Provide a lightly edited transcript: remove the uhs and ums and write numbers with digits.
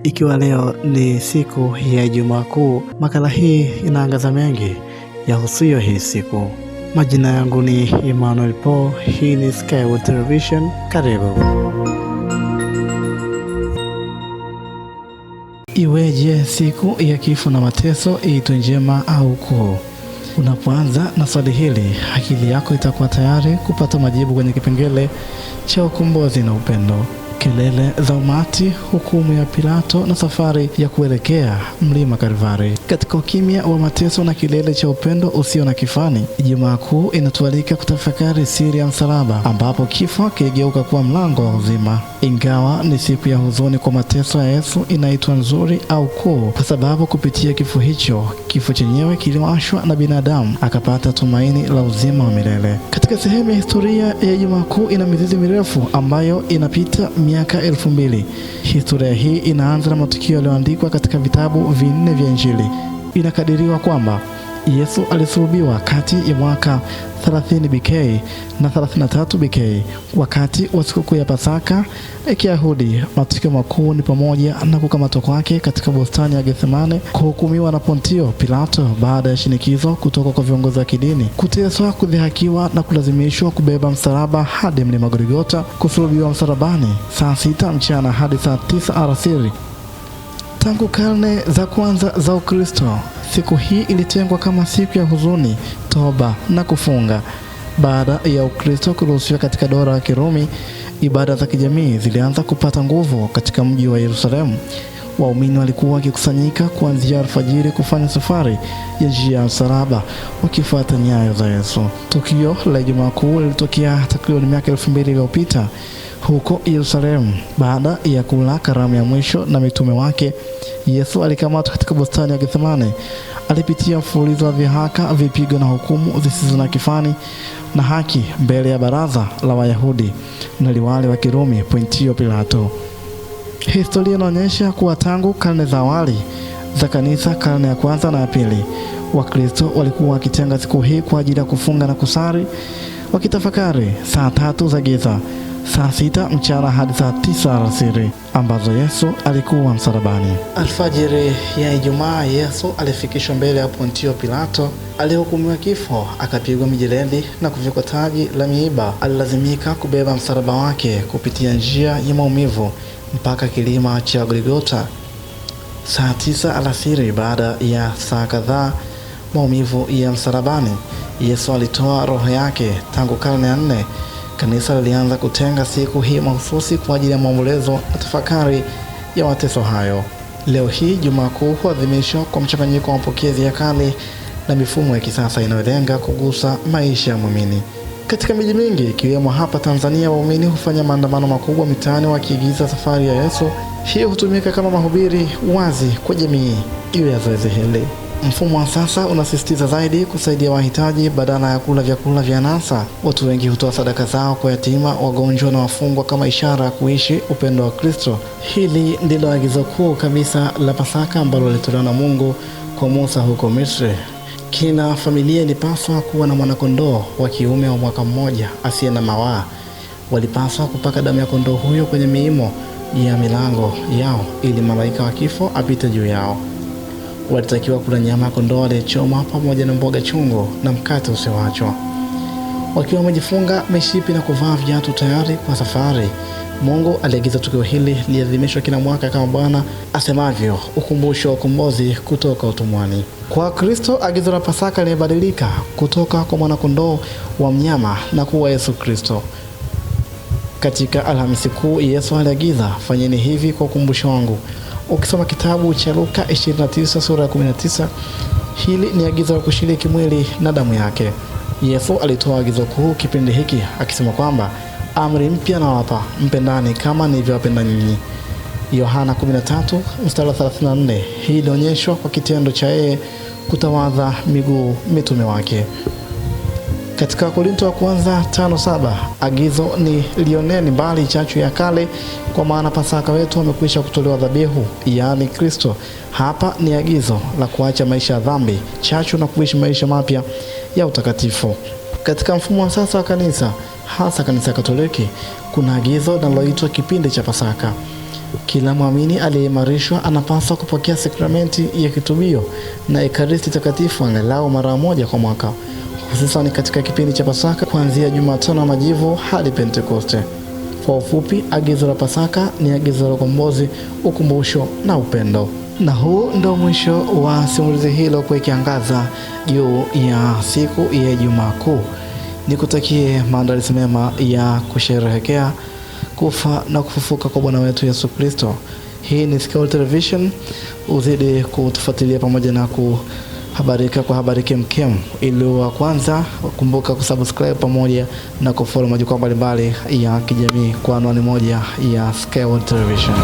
Ikiwa leo ni siku ya Ijumaa Kuu, makala hii inaangaza mengi yahusuyo hii siku. Majina yangu ni Emmanuel Paul, hii ni Skyward Television. Karibu. Iweje siku ya kifo na mateso iitwe njema au kuu? Unapoanza na swali hili, akili yako itakuwa tayari kupata majibu kwenye kipengele cha ukombozi na upendo. Kelele za umati, hukumu ya Pilato na safari ya kuelekea mlima Kalvari. Katika ukimya wa mateso na kilele cha upendo usio na kifani, Ijumaa Kuu inatualika kutafakari siri ya msalaba, ambapo kifo kiligeuka kuwa mlango wa uzima. Ingawa ni siku ya huzuni kwa mateso ya Yesu, inaitwa nzuri au kuu kwa sababu kupitia kifo hicho, kifo chenyewe kiliwashwa na binadamu akapata tumaini la uzima wa milele. Katika sehemu ya historia ya Ijumaa Kuu ina mizizi mirefu ambayo inapita miaka 2000. Historia hii inaanza na matukio yaliyoandikwa katika vitabu 4 vya Injili. Inakadiriwa kwamba Yesu alisulubiwa kati ya mwaka 30 BK na 33 BK wakati wa sikukuu ya Pasaka ya Kiyahudi. Matukio makuu ni pamoja na kukamatwa kwake katika bustani ya Gethsemane, kuhukumiwa na Pontio Pilato baada ya shinikizo kutoka kwa viongozi wa kidini, kuteswa, kudhihakiwa na kulazimishwa kubeba msalaba hadi mlima Golgotha, kusulubiwa msalabani saa 6 mchana hadi saa 9 alasiri. Tangu karne za kwanza za Ukristo, siku hii ilitengwa kama siku ya huzuni, toba na kufunga. Baada ya Ukristo kuruhusiwa katika dola ya Kirumi, ibada za kijamii zilianza kupata nguvu katika mji wa Yerusalemu. Waumini walikuwa wakikusanyika kuanzia alfajiri kufanya safari ya njia ya msalaba wakifuata nyayo za Yesu. Tukio la Ijumaa Kuu lilitokea takriban miaka 2000 iliyopita huko Yerusalemu. Baada ya kula karamu ya mwisho na mitume wake, Yesu alikamatwa katika bustani ya Gethsemane. Alipitia mfululizo wa dhihaka, vipigo na hukumu zisizo na kifani na haki mbele ya baraza la Wayahudi na liwali wa Kirumi Pontio Pilato. Historia inaonyesha kuwa tangu karne za awali za kanisa, karne ya kwanza na ya pili, Wakristo walikuwa wakitenga siku hii kwa ajili ya kufunga na kusali, wakitafakari saa 3 za giza, saa 6 mchana hadi saa 9 alasiri ambazo Yesu alikuwa msalabani. Alfajiri ya Ijumaa, Yesu alifikishwa mbele ya Pontio Pilato, alihukumiwa kifo, akapigwa mijeledi na kuvikwa taji la miiba. Alilazimika kubeba msalaba wake kupitia njia ya maumivu mpaka kilima cha Golgotha. Saa 9 alasiri, baada ya saa kadhaa maumivu ya msalabani, Yesu alitoa roho yake. Tangu karne ya 4, kanisa lilianza kutenga siku hii mahususi kwa ajili ya maombolezo na tafakari ya mateso hayo. Leo hii Ijumaa Kuu huadhimishwa kwa mchanganyiko wa mapokezi ya kale na mifumo ya kisasa inayolenga kugusa maisha ya muumini. Katika miji mingi ikiwemo hapa Tanzania, waumini hufanya maandamano makubwa mitaani wakiigiza safari ya Yesu. Hii hutumika kama mahubiri wazi kwa jamii juu ya zoezi hili. Mfumo wa sasa unasisitiza zaidi kusaidia wahitaji badala ya kula vyakula vya anasa. Watu wengi hutoa sadaka zao kwa yatima, wagonjwa na wafungwa kama ishara ya kuishi upendo wa Kristo. Hili ndilo agizo kuu kabisa la Pasaka ambalo lilitolewa na Mungu kwa Musa huko Misri. Kila familia ilipaswa kuwa na mwanakondoo wa kiume wa mwaka mmoja asiye na mawaa. Walipaswa kupaka damu ya kondoo huyo kwenye miimo ya milango yao ili malaika wa kifo apite juu yao. Walitakiwa kula nyama ya kondoo aliyechoma pamoja na mboga chungu na mkate usioachwa. Wakiwa wamejifunga mishipi na kuvaa viatu tayari kwa safari, Mungu aliagiza tukio hili liadhimishwe kila mwaka kama Bwana asemavyo, ukumbusho wa ukombozi kutoka utumwani. Kwa Kristo, agizo la Pasaka limebadilika kutoka kwa mwanakondoo wa mnyama na kuwa Yesu Kristo. Katika Alhamisi Kuu, Yesu aliagiza, fanyeni hivi kwa ukumbusho wangu. Ukisoma kitabu cha Luka 29 sura ya 19, hili ni agizo la kushiriki mwili na damu yake. Yesu alitoa agizo kuu kipindi hiki akisema kwamba amri mpya nawapa, mpendane kama nilivyowapenda nyinyi. Yohana 13 mstari 34. Hii inaonyeshwa kwa kitendo cha yeye kutawadha miguu mitume wake. Katika Korinto wa kwanza 5:7, agizo ni lioneni mbali chachu ya kale, kwa maana Pasaka wetu amekwisha kutolewa dhabihu, yaani Kristo. Hapa ni agizo la kuacha maisha ya dhambi, chachu na kuishi maisha mapya ya utakatifu. Katika mfumo wa sasa wa kanisa, hasa kanisa Katoliki, kuna agizo linaloitwa kipindi cha Pasaka. Kila muamini aliyeimarishwa anapaswa kupokea sakramenti ya kitubio na Ekaristi Takatifu angalau mara moja kwa mwaka, hususan katika kipindi cha Pasaka kuanzia Jumatano ya Majivu hadi Pentekoste. Kwa ufupi, agizo la Pasaka ni agizo la ukombozi, ukumbusho na upendo. Na huu ndio mwisho wa simulizi hilo kwa ikiangaza juu ya siku ya Ijumaa Kuu. Nikutakie maandalizi mema ya kusherehekea kufa na kufufuka kwa Bwana wetu Yesu Kristo. Hii ni Skyward Television. Uzidi kutufuatilia pamoja na kuhabarika kwa habari kemkem. Ili wa kwanza kumbuka kusubscribe pamoja na kufollow majukwaa mbalimbali ya kijamii kwa anwani moja ya Skyward Television.